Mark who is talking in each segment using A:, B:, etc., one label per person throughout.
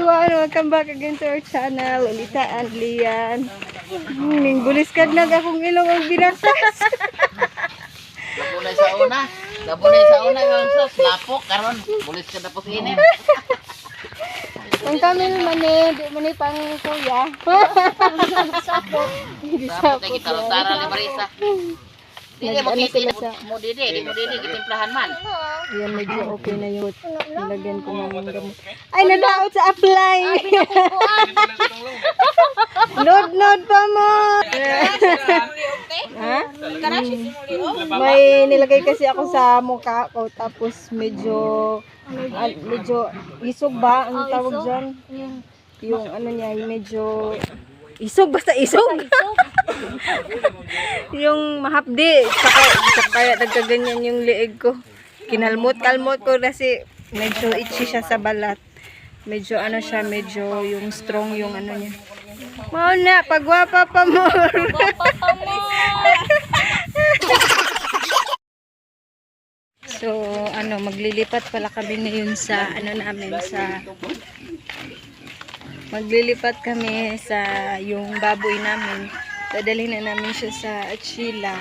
A: everyone, welcome back again to our channel, Lolita and Lian. Bulis ka na akong ilong ang binakas.
B: Labunay sa una. Labunay sa una yung sos. Lapok karon. Bulis ka na po sa init.
A: Ang kamil mani, di mani pang kuya. Sapot.
B: Lapok tayo kita tara ni Marisa. Dili mo
A: sila
B: kiti mo didi kitimplahan man.
A: Ayan, medyo okay na yung nilagyan ko ng gamot. Ay, nadaot sa apply. Nod pa mo. Ha? May nilagay kasi ako sa mukha ko, tapos medyo isog ba? Ang tawag dyan? Yung ano niya, medyo isog, basta isog. Yung mahapdi, kaya nagkaganyan yung liig ko. Kalmot ko kasi medyo itchy siya sa balat. Medyo ano siya, medyo yung strong yung ano niya. Mau na, pagwapa pa mo. So, maglilipat pala kami ngayon sa maglilipat kami sa yung baboy namin. Dadalhin na namin siya sa Achila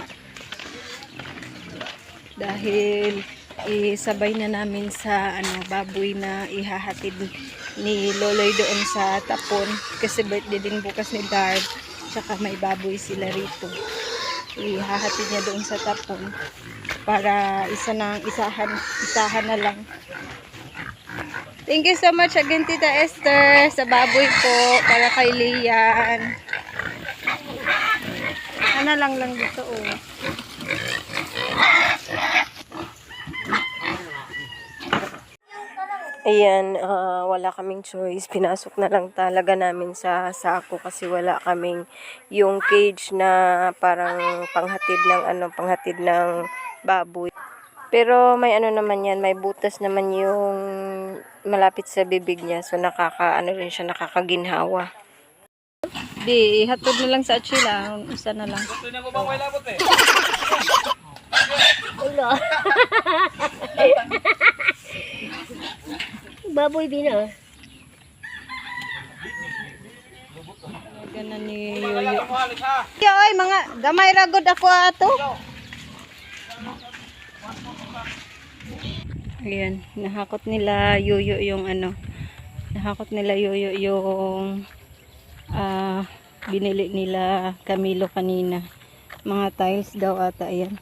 A: dahil isabay na namin sa baboy na ihahatid ni Loloy doon sa Tapon kasi birthday din bukas ni Darb, tsaka may baboy sila rito. Ihahatid niya doon sa Tapon para isahan na lang. Thank you so much again, Tita Esther, sa baboy po para kay Lian. Ano lang dito, oh. Ayan, wala kaming choice. Pinasok na lang talaga namin sa sako kasi wala kaming yung cage na parang panghatid ng baboy. Pero may naman yan, may butas naman yung malapit sa bibig niya. So rin siya, nakakaginhawa. Di, hatod na lang sa Achila. Isa na lang.
C: Ulo. Baboy din ah.
A: Ganun ni Yoyo. Oy, mga gamay ragod ako ato. Ayan, nahakot nila Yoyo yung binili nila Camilo kanina. Mga tiles daw ata, ayan.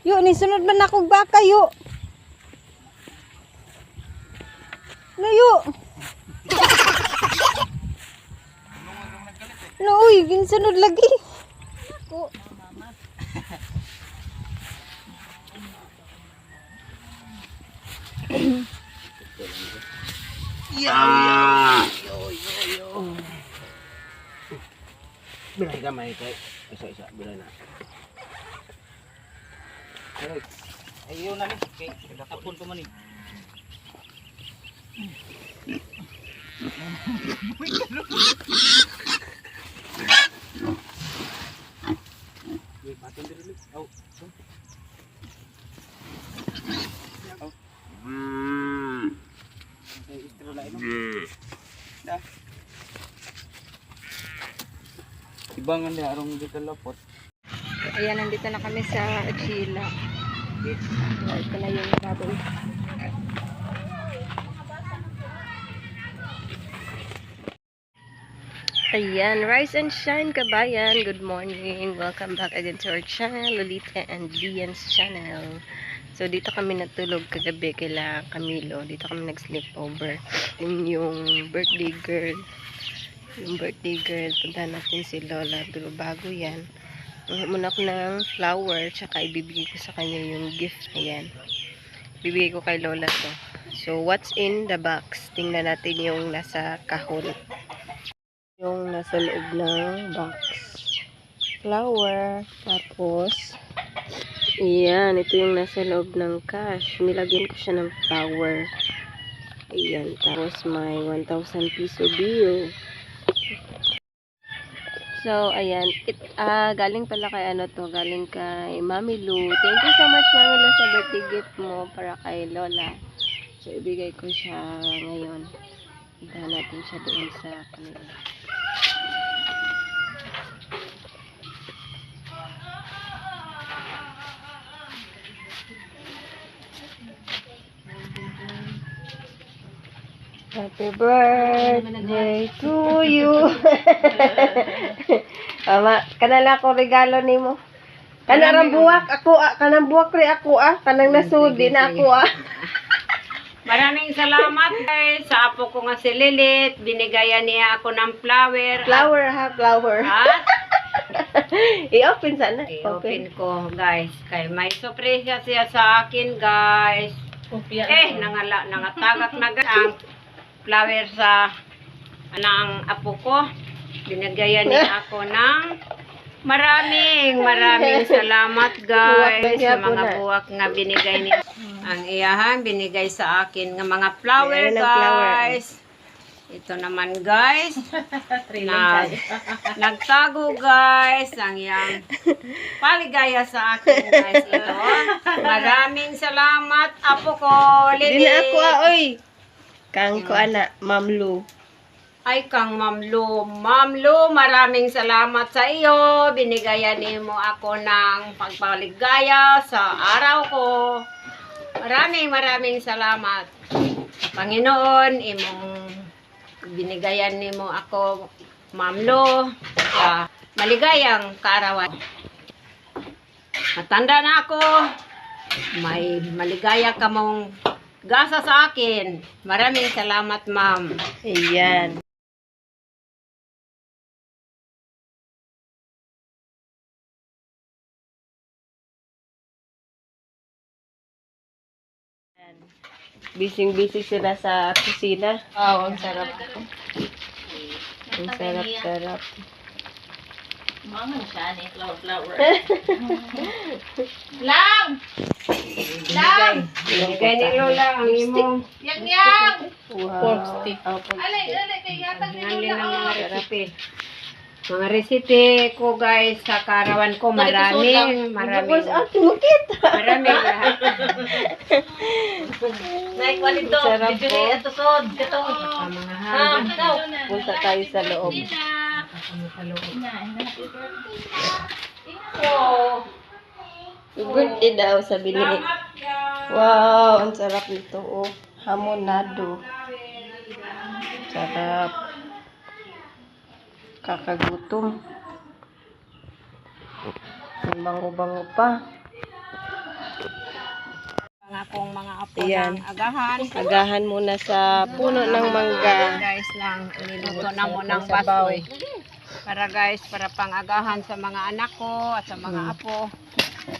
A: Yo, ni sunod man akong baka, yo. No, yo. No, uy, ginsunod lagi. Ako.
B: Bilay gamay kay isa-isa bilay na. Ayaw na ni kay Tapon ko man ni. Ibangan dia arong dito lapot.
A: Ayan, nandito na kami sa Achila. Ito na yung baboy. Ayan, rise and shine kabayan. Good morning. Welcome back again to our channel, Lolita and Lian's channel. So, dito kami natulog kagabi kila Camilo. Dito kami nag-sleepover. Yung birthday girl. Punta natin si Lola. Pero bago yan, Muna ko ng flower, tsaka ibibigay ko sa kanya yung gift. Ayan. Bibigay ko kay Lola to. So, what's in the box? Tingnan natin yung nasa kahon. Yung nasa loob ng box. Flower. Tapos, ayan. Ito yung nasa loob ng cash. Nilagyan ko siya ng flower. Ayan. Tapos, may 1,000 piso bill. So, ayan. Galing pala kay galing kay Mami Lu. Thank you so much, Mami Lu, sa birthday gift mo para kay Lola. So, ibigay ko siya ngayon. Ibahan natin siya doon sa kanila. Happy birthday to you. Ama, kanala ko regalo nimo. Kanang buwak ako, kanang buwak ri ako kanang nasudi na ako
D: Maraming salamat guys sa apo ko nga si Lilith. Binigayan niya ako ng flower.
A: Flower.
D: At
A: I-open sana.
D: i-open ko guys. Kay may sorpresa siya sa akin guys. Nangatagak na guys ang flower sa ng apo ko. Binigayan niya ako ng maraming salamat guys sa mga buwak nga binigay niya. Ang iyahan binigay sa akin nga mga flower guys. Ito naman guys. Nagtago guys ang iyang paligaya sa akin guys. Ito. Maraming salamat apo ko.
A: Dili ako oy. Kang ko Ma'am Lu.
D: Ay kang Ma'am Lu. Ma'am Lu, maraming salamat sa iyo. Binigayan mo ako ng pagpaligaya sa araw ko. Maraming salamat. Panginoon, imong binigayan mo ako, Ma'am Lu, sa maligayang kaarawan. Matanda na ako. May maligaya ka mong gasa sa akin. Maraming salamat, ma'am.
A: Ayan. Busy sila sa kusina.
D: Oh, ang sarap.
A: Ang sarap.
B: Mga siya ni flower.
D: Binigay ni Lola ang imong
A: Wow.
D: Nalin ng mga recipe. Mga recipe ko guys sa karawan ko maraming
A: Tapos tumukit.
D: maraming lahat.
B: Nay kwalito,
A: Sarap
B: dito
A: po.
B: ito sod, kato.
D: Sa mga hangin.
A: Punta tayo sa loob. Birthday daw, sabi ni. Wow, ang sarap nito. Oh, hamonado. Sarap. Kakagutom. Ang bango-bango pa.
D: Ang akong mga apo
A: Ayan.
D: ng agahan.
A: Agahan muna sa puno ng mangga.
D: Guys lang, niluto na mo ng
A: Sabaw.
D: basoy. Para guys, para pang-agahan sa mga anak ko at sa mga apo.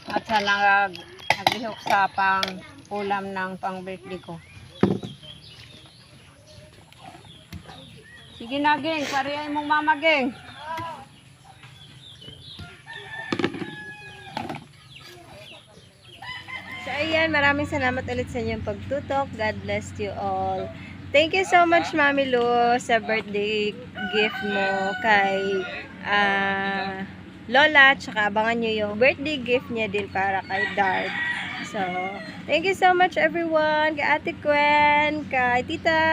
D: At sa naglihok sa pang-ulam ng pang-birthday ko. Sige na, Geng. Parihay mong mama, Geng.
A: So, ayan. Maraming salamat ulit sa inyong pagtutok. God bless you all. Thank you so much, Mami Lu, sa birthday gift mo kay Lola. Tsaka abangan nyo yung birthday gift niya din para kay Dard. So, thank you so much, everyone. Kay Ate Gwen, kay Tita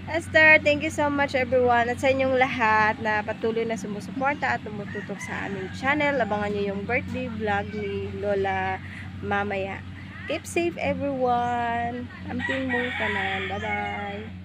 A: Esther, thank you so much everyone at sa inyong lahat na patuloy na sumusuporta at tumututok sa aming channel. Abangan nyo yung birthday vlog ni Lola mamaya. Keep safe everyone. Amping mong kanan. Bye-bye.